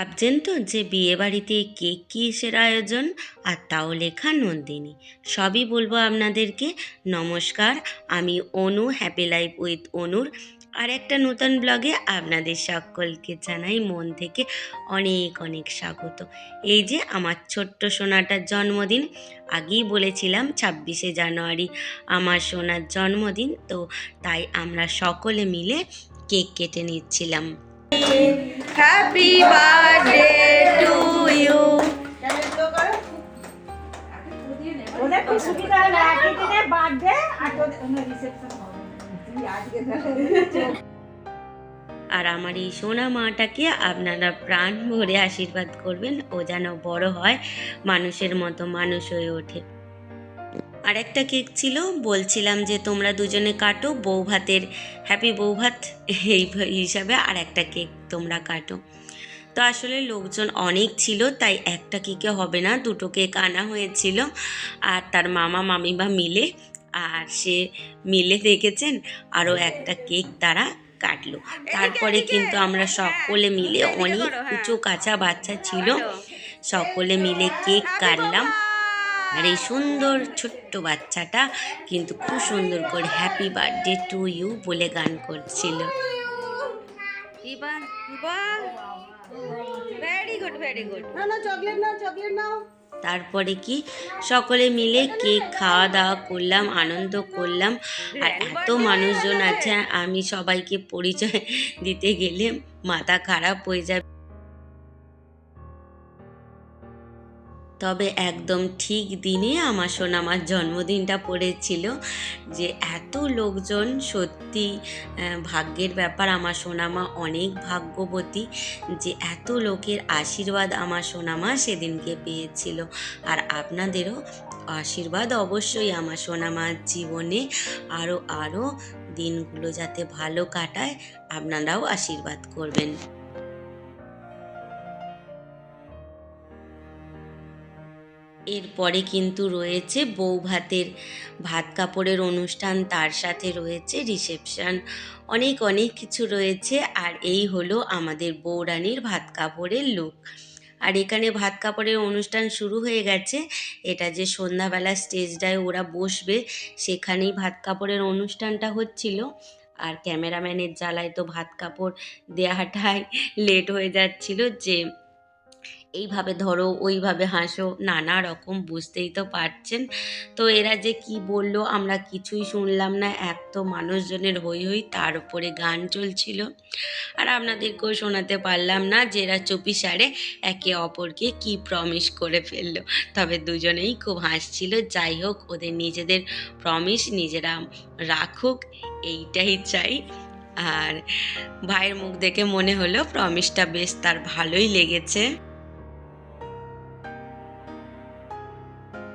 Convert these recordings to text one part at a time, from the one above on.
ভাবছেন তো যে বিয়েবাড়িতে কেক কিসের আয়োজন, আর তাও লেখা নন্দিনী। সবই বলবো আপনাদেরকে। নমস্কার, আমি অনু, হ্যাপি লাইফ উইথ অনুর আর একটা নতুন ব্লগে আপনাদের সকলকে জানাই মন থেকে অনেক অনেক স্বাগত। এই যে আমার ছোট্ট সোনাটার জন্মদিন, আগেই বলেছিলাম 26শে জানুয়ারি আমার সোনার জন্মদিন, তো তাই আমরা সকলে মিলে কেক কেটে নিচ্ছিলাম। Happy birthday to you. ওদের খুব সুবিধা হলো একই দিনে বার্থডে আর ওদের রিসেপশন হবে। আর আমার এই সোনা মাটাকে আপনারা প্রাণ ভরে আশীর্বাদ করবেন, ও যেন বড় হয়, মানুষের মতো মানুষ হয়ে ওঠে। আর একটা কেক ছিল, বলছিলাম যে তোমরা দুজনে কাটো, বউ ভাতের হ্যাপি বউ ভাত এই হিসাবে আর একটা কেক তোমরা কাটো। তো আসলে লোকজন অনেক ছিল, তাই একটা কেকে হবে না, দুটো কেক আনা হয়েছিল আর তার মামা মামিমা মিলে, আর সে মিলে দেখেছেন আরও একটা কেক তারা কাটলো। তারপরে কিন্তু আমরা সকলে মিলে, অনেক উঁচু কাঁচা বাচ্চা ছিল, সকলে মিলে কেক কাটলাম। আর এই সুন্দর ছোট্ট বাচ্চাটা কিন্তু খুব সুন্দর করে হ্যাপি বার্থডে টু ইউ বলে গান করছিল। Very good very good. না চকলেট নাও, চকলেট নাও। তারপরে কি সকলে মিলে কেক খাওয়া দাওয়া করলাম, আনন্দ করলাম। আর এত মানুষজন আছে, আমি সবাইকে পরিচয় দিতে গেলে মাথা খারাপ হয়ে যাবে। তবে একদম ঠিক দিনে আমার সোনামার জন্মদিনটা পড়েছিল, যে এত লোকজন, সত্যি ভাগ্যের ব্যাপার। আমার সোনামা অনেক ভাগ্যবতী যে এত লোকের আশীর্বাদ আমার সোনামা সেদিনকে পেয়েছিল। আর আপনাদেরও আশীর্বাদ অবশ্যই আমার সোনামার জীবনে আরও দিনগুলো যাতে ভালো কাটায়, আপনারাও আশীর্বাদ করবেন। এরপরে কিন্তু রয়েছে বউ ভাতের ভাত কাপড়ের অনুষ্ঠান, তার সাথে রয়েছে রিসেপশন, অনেক অনেক কিছু রয়েছে। আর এই হলো আমাদের বউরানির ভাত কাপড়ের লুক। আর এখানে ভাত কাপড়ের অনুষ্ঠান শুরু হয়ে গেছে। এটা যে সন্ধ্যাবেলা স্টেজটায় ওরা বসবে, সেখানেই ভাত কাপড়ের অনুষ্ঠানটা হচ্ছিল। আর ক্যামেরাম্যানের জ্বালায় তো ভাত কাপড় দেওয়াটাই লেট হয়ে যাচ্ছিল, যে এইভাবে ধরো, ওইভাবে হাসো, নানা রকম, বুঝতেই তো পারছেন। তো এরা যে কি বললো আমরা কিছুই শুনলাম না, এক তো মানুষজনের হই হই, তার উপরে গান চলছিল। আর আপনাদেরকেও শোনাতে পারলাম না যে এরা চুপিসারে একে অপরকে কি প্রমিস করে ফেললো। তবে দুজনেই খুব হাসছিল। যাই হোক, ওদের নিজেদের প্রমিস নিজেরা রাখুক, এইটাই চাই। আর ভাইয়ের মুখ দেখে মনে হলো প্রমিসটা বেশ তার ভালোই লেগেছে।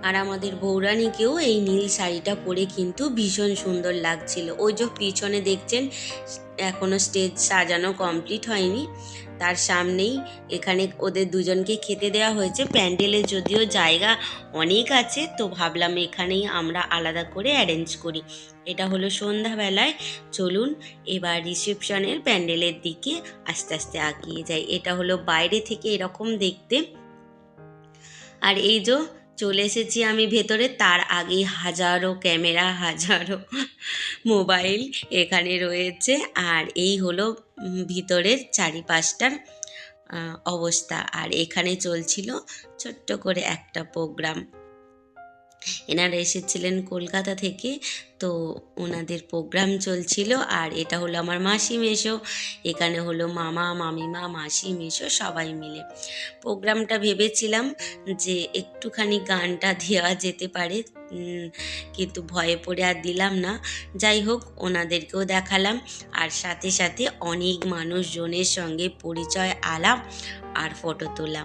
আর আমাদের বৌরানীকেও এই নীল শাড়িটা পরে কিন্তু ভীষণ সুন্দর লাগছিল। ওই যে পিছনে দেখছেন, এখনও স্টেজ সাজানো কমপ্লিট হয়নি, তার সামনেই এখানে ওদের দুজনকে খেতে দেওয়া হয়েছে। প্যান্ডেলে যদিও জায়গা অনেক আছে, তো ভাবলাম এখানেই আমরা আলাদা করে অ্যারেঞ্জ করি। এটা হলো সন্ধ্যাবেলায়। চলুন এবার রিসেপশনের প্যান্ডেলের দিকে আস্তে আস্তে এগিয়ে যাই। এটা হলো বাইরে থেকে এরকম দেখতে। আর এই যে চলে এসেছি আমি ভেতরে, তার আগেই হাজারো ক্যামেরা, হাজারো মোবাইল এখানে রয়েছে। আর এই হলো ভিতরের চারিপাশটার অবস্থা। আর এখানে চলছিল ছোট্ট করে একটা প্রোগ্রাম। এনারা এসেছিলেন কলকাতা থেকে, তো ওনাদের প্রোগ্রাম চলছিল। আর এটা হলো আমার মাসি মেশো, এখানে হলো মামা মামিমা, মাসি মেশো সবাই মিলে প্রোগ্রামটা। ভেবেছিলাম যে একটুখানি গানটা দেওয়া যেতে পারে, কিন্তু ভয়ে পড়ে আর দিলাম না। যাই হোক, ওনাদেরকেও দেখালাম, আর সাথে সাথে অনেক মানুষজনের সঙ্গে পরিচয় আলাপ আর ফটো তোলা।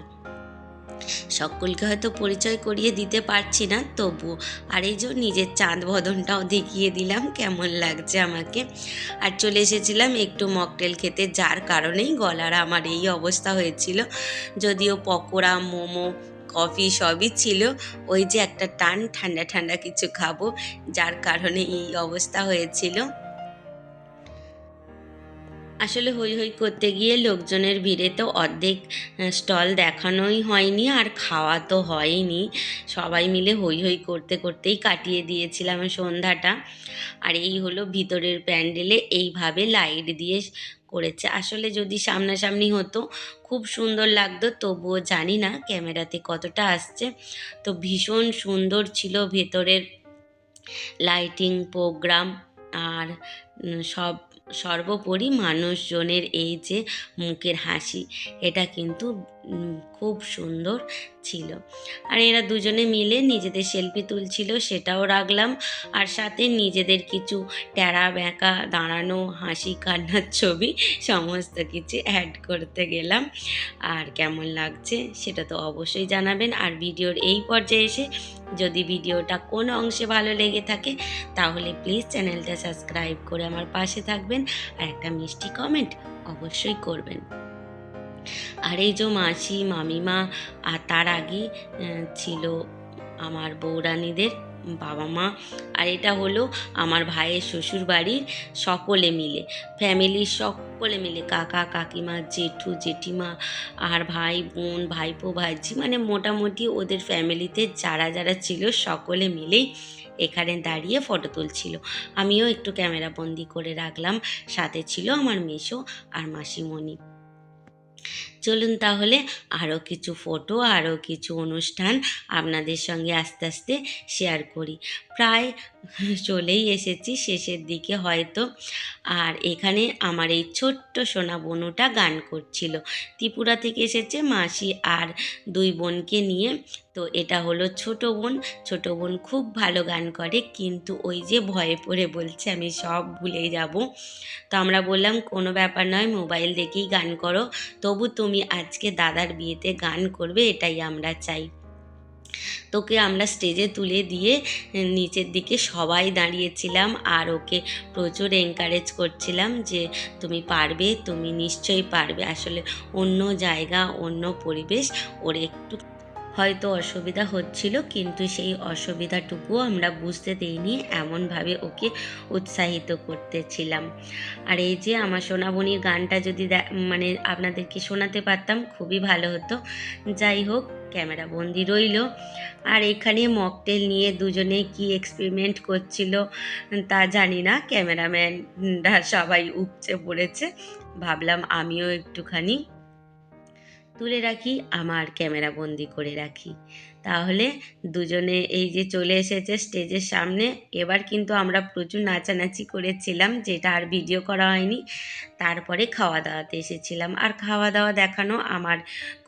সকলকে হয়তো পরিচয় করিয়ে দিতে পারছি না, তবু আর এই যে নিজের চাঁদ বদনটাও দেখিয়ে দিলাম কেমন লাগছে আমাকে। আর চলে এসেছিলাম একটু মকটেল খেতে, যার কারণেই গলার আমার এই অবস্থা হয়েছিল। যদিও পকোড়া, মোমো, কফি সবই ছিল, ওই যে একটা টান ঠান্ডা ঠান্ডা কিছু খাবো, যার কারণে এই অবস্থা হয়েছিল। আসলে হই হই করতে গিয়ে লোকজনের ভিড়ে তো অর্ধেক স্টল দেখানোই হয়নি আর খাওয়া তো হয়নি। সবাই মিলে হই হই করতে করতেই কাটিয়ে দিয়েছিলাম সন্ধ্যাটা। আর এই হলো ভিতরের প্যান্ডেলে এইভাবে লাইট দিয়ে করেছে। আসলে যদি সামনাসামনি হতো খুব সুন্দর লাগতো, তবুও জানি না ক্যামেরাতে কতটা আসছে। তো ভীষণ সুন্দর ছিল ভেতরের লাইটিং প্রোগ্রাম। আর সর্বোপরি মানুষজনের এই যে মুখের হাসি, এটা কিন্তু খুব সুন্দর ছিল। আর এরা দুজনে মিলে নিজেদের সেলফি তুলছিল, সেটাও রাখলাম। আর সাথে নিজেদের কিছু ট্যারা ব্যাঁকা দাঁড়ানো হাসি কান্নার ছবি সমস্ত কিছু অ্যাড করতে গেলাম। আর কেমন লাগছে সেটা তো অবশ্যই জানাবেন। আর ভিডিওর এই পর্যায়ে এসে যদি ভিডিওটা কোন অংশে ভালো লেগে থাকে তাহলে প্লিজ চ্যানেলটা সাবস্ক্রাইব করে আমার পাশে থাকবেন আর একটা মিষ্টি কমেন্ট অবশ্যই করবেন। আর এই যে মাসি মামিমা, আর তার আগে ছিল আমার বৌরানীদের বাবা মা। আর এটা হলো আমার ভাইয়ের শ্বশুর বাড়ির সকলে মিলে, ফ্যামিলির সকলে মিলে, কাকা কাকিমা জেঠু জেঠিমা আর ভাই বোন ভাইপো ভাইঝি, মানে মোটামুটি ওদের ফ্যামিলিতে যারা যারা ছিল সকলে মিলেই এখানে দাঁড়িয়ে ফটো তুলছিল। আমিও একটু ক্যামেরা বন্দি করে রাখলাম। সাথে ছিল আমার মেসো আর মাসিমণি। চলুন তাহলে আরও কিছু ফটো, আরও কিছু অনুষ্ঠান আপনাদের সঙ্গে আস্তে আস্তে শেয়ার করি। প্রায় চলেই এসেছি শেষের দিকে হয়তো। আর এখানে আমার এই ছোট্ট সোনা বোনটা গান করছিল, ত্রিপুরা থেকে এসেছে মাসি আর দুই বোনকে নিয়ে। তো এটা হলো ছোট বোন। ছোট বোন খুব ভালো গান করে, কিন্তু ওই যে ভয়ে পড়ে বলছে আমি সব ভুলে যাব। তো আমরা বললাম কোনো ব্যাপার নয়, মোবাইল দেখেই গান করো, তবু তুমি আজকে দাদার বিয়েতে গান করবে এটাই আমরা চাই। তোকে আমরা স্টেজে তুলে দিয়ে নিচের দিকে সবাই দাঁড়িয়েছিলাম আর ওকে প্রচুর এনকারেজ করছিলাম যে তুমি পারবে, তুমি নিশ্চয়ই পারবে। আসলে অন্য জায়গা, অন্য পরিবেশ, ওর একটু হয়তো অসুবিধা হচ্ছিল, কিন্তু সেই অসুবিধাটুকুও আমরা বুঝতে দিইনি, এমনভাবে ওকে উৎসাহিত করতেছিলাম। আর এই যে আমার সোনামণির গানটা যদি মানে আপনাদেরকে শোনাতে পারতাম খুবই ভালো হতো। যাই হোক, ক্যামেরা বন্দি রইল। আর এখানে মকটেল নিয়ে দুজনে কি এক্সপেরিমেন্ট করছিল তা জানি না, ক্যামেরাম্যানরা সবাই উপচে পড়েছে। ভাবলাম আমিও একটুখানি তুলে রাখি, আমার ক্যামেরা বন্দি করে রাখি। তাহলে দুজনে এই যে চলে এসেছে স্টেজের সামনে। এবার কিন্তু আমরা প্রচুর নাচানাচি করেছিলাম, যেটা আর ভিডিও করা হয়নি। তারপরে খাওয়া দাওয়াতে এসেছিলাম। আর খাওয়া দাওয়া দেখানো আমার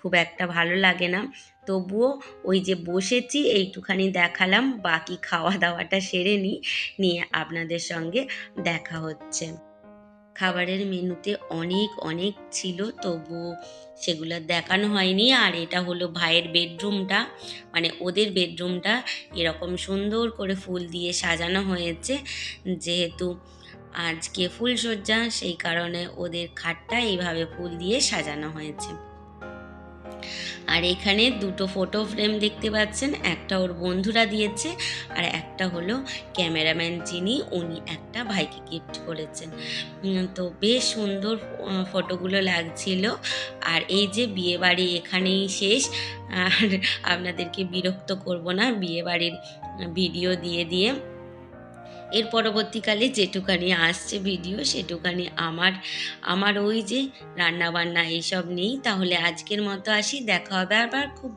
খুব একটা ভালো লাগে না, তবুও ওই যে বসেছি এইটুখানি দেখালাম, বাকি খাওয়া দাওয়াটা সেরে নিয়ে আপনাদের সঙ্গে দেখা হচ্ছে। খাবারের মেনুতে অনেক অনেক ছিল, তবু সেগুলো দেখানো হয়নি। আর এটা হলো ভাইয়ের বেডরুমটা, মানে ওদের বেডরুমটা এরকম সুন্দর করে ফুল দিয়ে সাজানো হয়েছে। যেহেতু আজকে ফুলসজ্জা, সেই কারণে ওদের খাটটা এইভাবে ফুল দিয়ে সাজানো হয়েছে। আর এখানে দুটো ফটো ফ্রেম দেখতে পাচ্ছেন, একটা ওর বন্ধুরা দিয়েছে আর একটা হলো ক্যামেরাম্যান যিনি, উনি একটা ভাইকে গিফট করেছেন। তো বেশ সুন্দর ফটোগুলো লাগছিল। আর এই যে বিয়েবাড়ি এখানেই শেষ। আর আপনাদেরকে বিরক্ত করব না বিয়েবাড়ির ভিডিও দিয়ে। এর পরবর্তীকালে যেটুকানি আসছে ভিডিও সেটুকানি আমার ওই যে রান্নাবান্না এইসব নেই। তাহলে আজকের মতো আসি, দেখা হবে আবার খুব ভালো